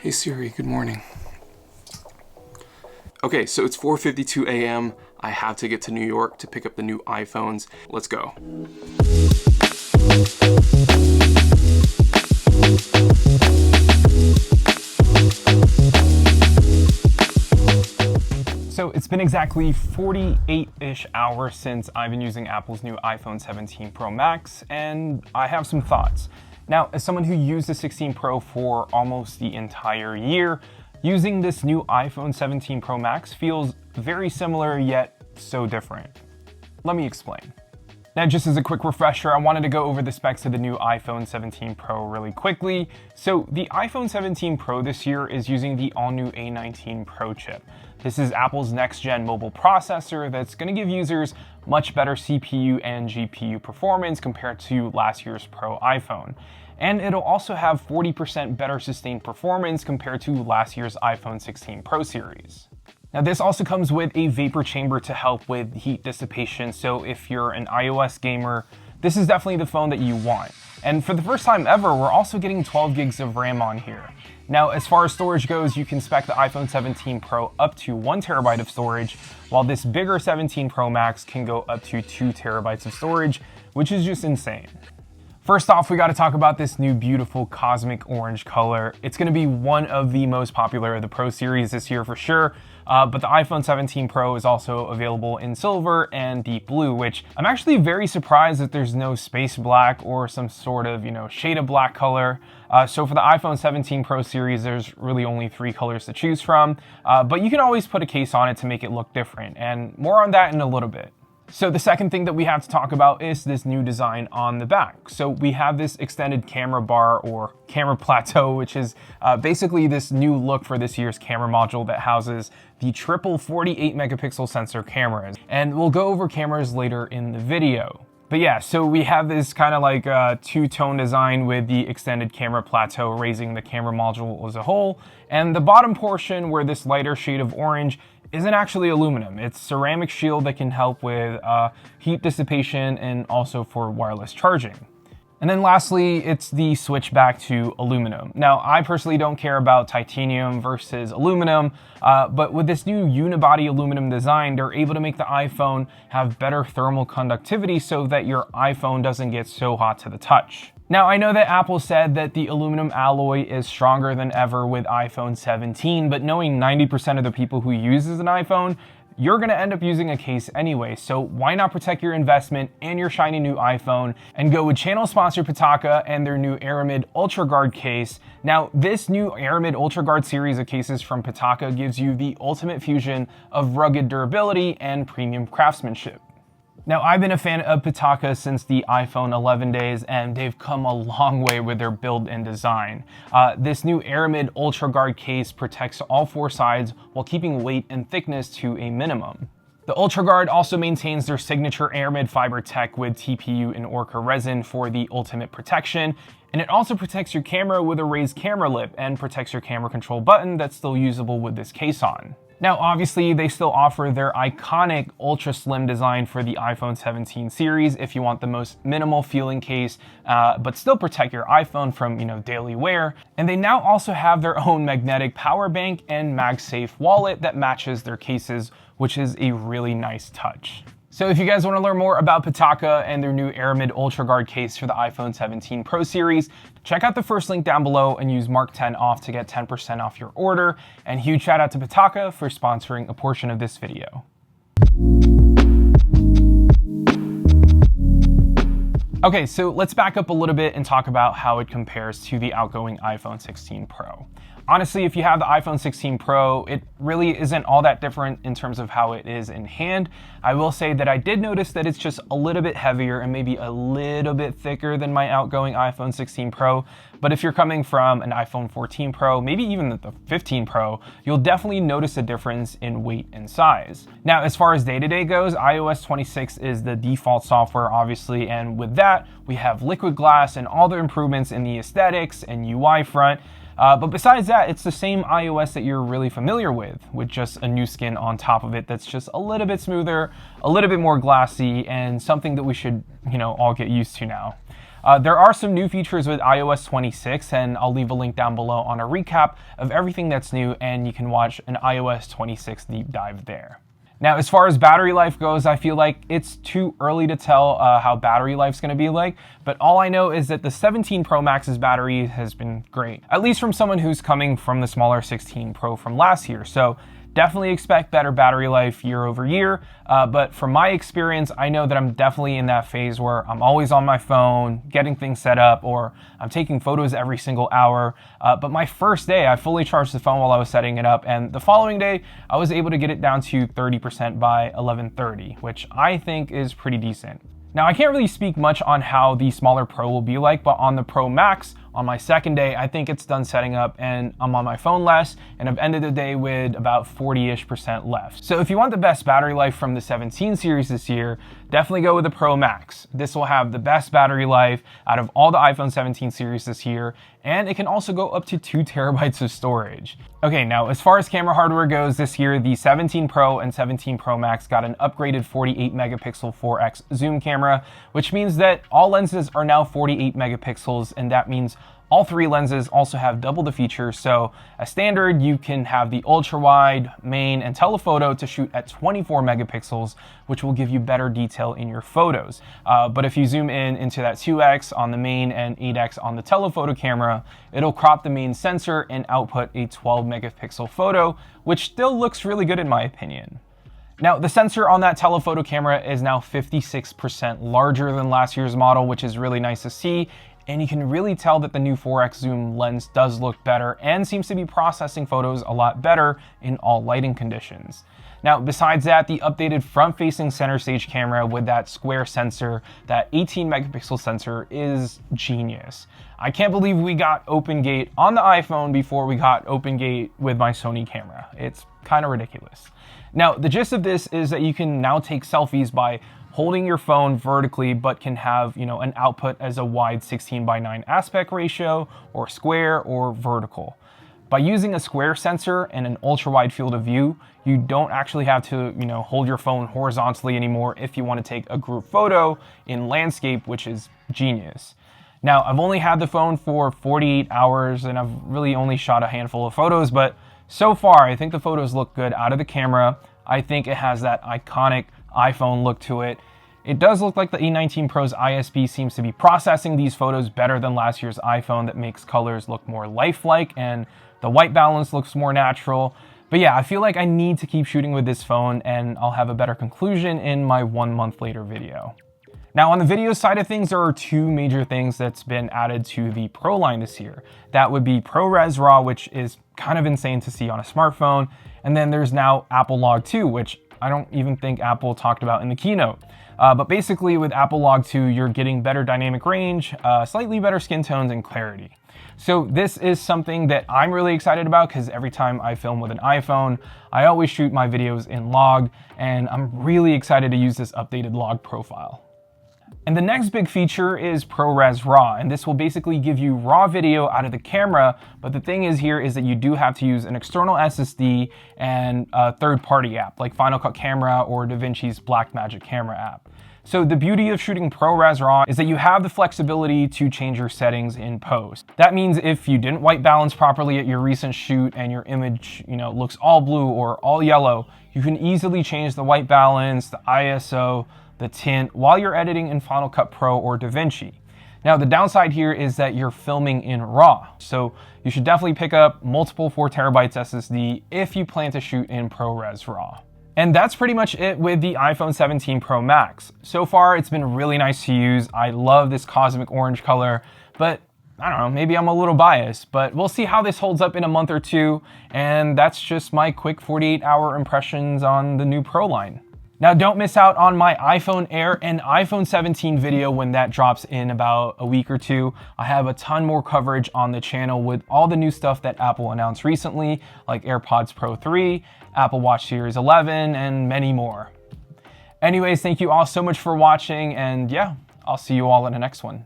Hey Siri, good morning. Okay, so it's 4:52 a.m. I have to get to New York to pick up the new iPhones. Let's go. So it's been exactly 48-ish hours since I've been using Apple's new iPhone 17 Pro Max, and I have some thoughts. Now, as someone who used the 16 Pro for almost the entire year, using this new iPhone 17 Pro Max feels very similar yet so different. Let me explain. Now, just as a quick refresher, I wanted to go over the specs of the new iPhone 17 Pro really quickly. So the iPhone 17 Pro this year is using the all-new A19 Pro chip. This is Apple's next-gen mobile processor that's going to give users much better CPU and GPU performance compared to last year's Pro iPhone. And it'll also have 40% better sustained performance compared to last year's iPhone 16 Pro series. Now, this also comes with a vapor chamber to help with heat dissipation, so if you're an iOS gamer, this is definitely the phone that you want. And for the first time ever, we're also getting 12 gigs of RAM on here. Now, as far as storage goes, you can spec the iPhone 17 Pro up to 1 terabyte of storage, while this bigger 17 Pro Max can go up to 2 terabytes of storage, which is just insane. First off, we got to talk about this new beautiful cosmic orange color. It's going to be one of the most popular of the Pro series this year for sure, but the iPhone 17 Pro is also available in silver and deep blue, which I'm actually very surprised that there's no space black or some sort of, shade of black color. So for the iPhone 17 Pro series, there's really only 3 colors to choose from, but you can always put a case on it to make it look different, and more on that in a little bit. So the second thing that we have to talk about is this new design on the back. So we have this extended camera bar or camera plateau, which is basically this new look for this year's camera module that houses the triple 48 megapixel sensor cameras. And we'll go over cameras later in the video. But yeah, so we have this kind of like two-tone design with the extended camera plateau raising the camera module as a whole. And the bottom portion where this lighter shade of orange isn't actually aluminum. It's ceramic shield that can help with heat dissipation and also for wireless charging. And then lastly, it's the switch back to aluminum. Now, I personally don't care about titanium versus aluminum, but with this new unibody aluminum design, they're able to make the iPhone have better thermal conductivity so that your iPhone doesn't get so hot to the touch. Now, I know that Apple said that the aluminum alloy is stronger than ever with iPhone 17, but knowing 90% of the people who uses an iPhone, you're going to end up using a case anyway, so why not protect your investment and your shiny new iPhone and go with channel sponsor Pitaka and their new Aramid Ultra Guard case. Now, this new Aramid Ultra Guard series of cases from Pitaka gives you the ultimate fusion of rugged durability and premium craftsmanship. Now, I've been a fan of Pitaka since the iPhone 11 days, and they've come a long way with their build and design. This new Aramid Ultra Guard case protects all 4 sides while keeping weight and thickness to a minimum. The Ultra Guard also maintains their signature Aramid fiber tech with TPU and Orca resin for the ultimate protection, and it also protects your camera with a raised camera lip and protects your camera control button that's still usable with this case on. Now, obviously, they still offer their iconic ultra slim design for the iPhone 17 series if you want the most minimal feeling case, but still protect your iPhone from, daily wear. And they now also have their own magnetic power bank and MagSafe wallet that matches their cases, which is a really nice touch. So if you guys want to learn more about Pitaka and their new Aramid Ultra Guard case for the iPhone 17 Pro series, check out the first link down below and use Mark 10 off to get 10% off your order. And huge shout out to Pitaka for sponsoring a portion of this video. Okay, so let's back up a little bit and talk about how it compares to the outgoing iPhone 16 Pro. Honestly, if you have the iPhone 16 Pro, it really isn't all that different in terms of how it is in hand. I will say that I did notice that it's just a little bit heavier and maybe a little bit thicker than my outgoing iPhone 16 Pro. But if you're coming from an iPhone 14 Pro, maybe even the 15 Pro, you'll definitely notice a difference in weight and size. Now, as far as day-to-day goes, iOS 26 is the default software, obviously, and with that, we have liquid glass and all the improvements in the aesthetics and UI front. But besides that, it's the same iOS that you're really familiar with just a new skin on top of it that's just a little bit smoother, a little bit more glassy, and something that we should, all get used to now. There are some new features with iOS 26, and I'll leave a link down below on a recap of everything that's new, and you can watch an iOS 26 deep dive there. Now, as far as battery life goes, I feel like it's too early to tell how battery life's going to be like, but all I know is that the 17 Pro Max's battery has been great, at least from someone who's coming from the smaller 16 Pro from last year. So definitely expect better battery life year over year, but from my experience, I know that I'm definitely in that phase where I'm always on my phone, getting things set up, or I'm taking photos every single hour. But my first day, I fully charged the phone while I was setting it up, and the following day, I was able to get it down to 30% by 11:30, which I think is pretty decent. Now, I can't really speak much on how the smaller Pro will be like, but on the Pro Max, on my second day, I think it's done setting up and I'm on my phone less, and I've ended the day with about 40-ish% left. So if you want the best battery life from the 17 series this year, definitely go with the Pro Max. This will have the best battery life out of all the iPhone 17 series this year, and it can also go up to 2 terabytes of storage. Okay, now as far as camera hardware goes this year, the 17 Pro and 17 Pro Max got an upgraded 48 megapixel 4x zoom camera, which means that all lenses are now 48 megapixels, and that means all 3 lenses also have double the features. So as standard, you can have the ultra wide, main, and telephoto to shoot at 24 megapixels, which will give you better detail in your photos. But if you zoom in into that 2x on the main and 8x on the telephoto camera, it'll crop the main sensor and output a 12 megapixel photo, which still looks really good in my opinion. Now, the sensor on that telephoto camera is now 56% larger than last year's model, which is really nice to see. And you can really tell that the new 4x zoom lens does look better and seems to be processing photos a lot better in all lighting conditions. Now, besides that, the updated front-facing center stage camera with that square sensor, that 18 megapixel sensor, is genius. I can't believe we got Open Gate on the iPhone before we got Open Gate with my Sony camera. It's kind of ridiculous. Now, the gist of this is that you can now take selfies by holding your phone vertically, but can have, an output as a wide 16:9 aspect ratio, or square, or vertical. By using a square sensor and an ultra wide field of view, you don't actually have to, hold your phone horizontally anymore if you want to take a group photo in landscape, which is genius. Now, I've only had the phone for 48 hours and I've really only shot a handful of photos, but so far, I think the photos look good out of the camera. I think it has that iconic iPhone look to it. It does look like the A19 Pro's ISP seems to be processing these photos better than last year's iPhone that makes colors look more lifelike and the white balance looks more natural. But yeah, I feel like I need to keep shooting with this phone, and I'll have a better conclusion in my 1 month later video. Now, on the video side of things, there are 2 major things that's been added to the Pro line this year. That would be ProRes RAW, which is kind of insane to see on a smartphone. And then there's now Apple Log 2, which I don't even think Apple talked about in the keynote. But basically with Apple Log 2, you're getting better dynamic range, slightly better skin tones, and clarity. So this is something that I'm really excited about because every time I film with an iPhone, I always shoot my videos in log, and I'm really excited to use this updated log profile. And the next big feature is ProRes RAW, and this will basically give you raw video out of the camera, but the thing is here is that you do have to use an external SSD and a third-party app like Final Cut Camera or DaVinci's Blackmagic Camera app. So the beauty of shooting ProRes RAW is that you have the flexibility to change your settings in post. That means if you didn't white balance properly at your recent shoot and your image, looks all blue or all yellow, you can easily change the white balance, the ISO, the tint while you're editing in Final Cut Pro or DaVinci. Now, the downside here is that you're filming in RAW, so you should definitely pick up multiple 4 terabytes SSD if you plan to shoot in ProRes RAW. And that's pretty much it with the iPhone 17 Pro Max. So far, it's been really nice to use. I love this cosmic orange color, but I don't know, maybe I'm a little biased, but we'll see how this holds up in a month or 2. And that's just my quick 48-hour impressions on the new Pro line. Now, don't miss out on my iPhone Air and iPhone 17 video when that drops in about a week or 2. I have a ton more coverage on the channel with all the new stuff that Apple announced recently, like AirPods Pro 3, Apple Watch Series 11, and many more. Anyways, thank you all so much for watching, and yeah, I'll see you all in the next one.